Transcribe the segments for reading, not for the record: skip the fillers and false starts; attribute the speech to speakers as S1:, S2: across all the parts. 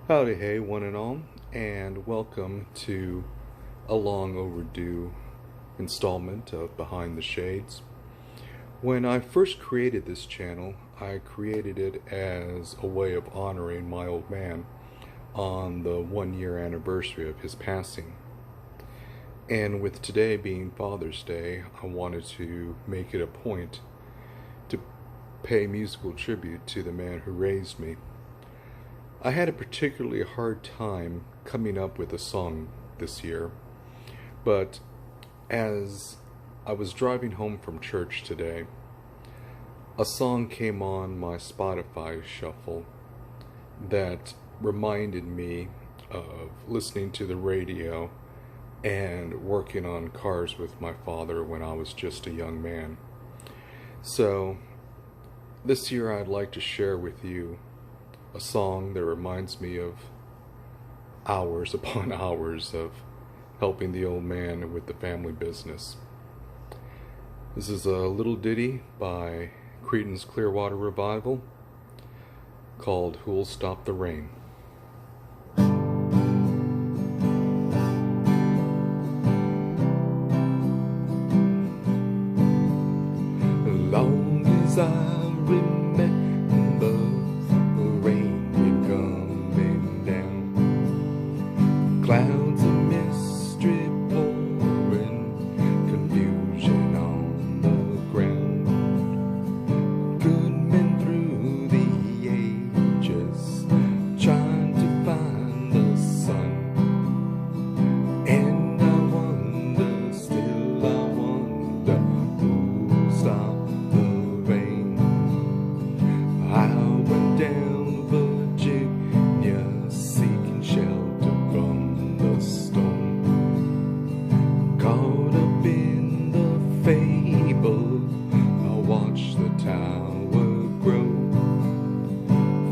S1: Howdy, hey, one and all, and welcome to a long overdue installment of Behind the Shades. When I first created this channel, I created it as a way of honoring my old man on the 1-year anniversary of his passing. And with today being Father's Day, I wanted to make it a point to pay musical tribute to the man who raised me. I had a particularly hard time coming up with a song this year, but as I was driving home from church today, a song came on my Spotify shuffle that reminded me of listening to the radio and working on cars with my father when I was just a young man. So this year I'd like to share with you a song that reminds me of hours upon hours of helping the old man with the family business. This is a little ditty by Creedence Clearwater Revival called Who'll Stop the Rain. Long as I remember rain coming down, clouds of mystery pouring, confusion on the ground, good men through the ages trying to find the sun. And I wonder, still I wonder, who'll stop the rain? I went down Virginia seeking shelter from the storm, caught up in the fable. I watched the tower grow,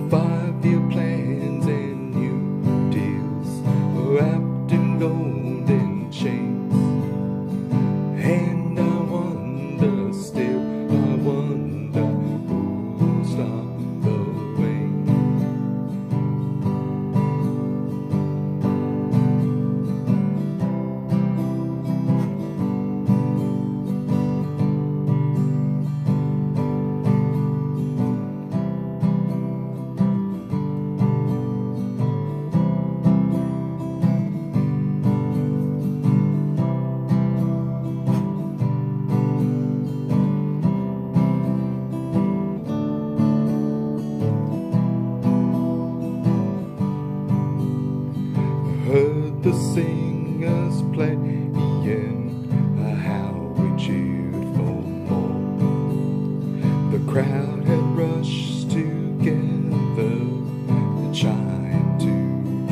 S1: 5-year plans and new deals wrapped in golden chains. And I wonder, still I wonder, who'll stop the rain? Heard the singers playing, how we cheered for more. The crowd had rushed together, trying to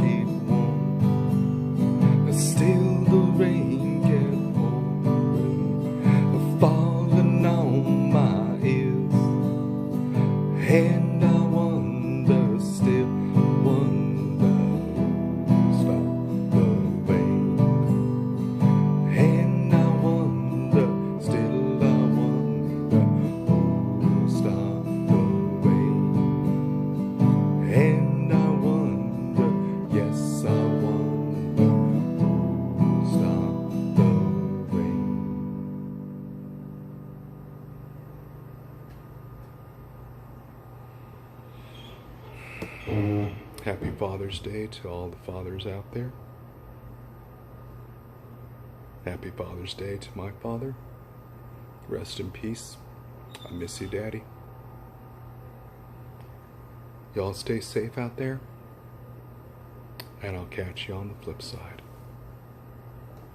S1: keep warm. Still the rain kept pouring, falling on my ears. And I wonder, still wonder, stop the rain. And I wonder, still I wonder, who'll stop the rain. And I wonder, yes I wonder, who'll stop the rain. Happy Father's Day to all the fathers out there. Happy Father's Day to my father. Rest in peace. I miss you, Daddy. Y'all stay safe out there, and I'll catch you on the flip side.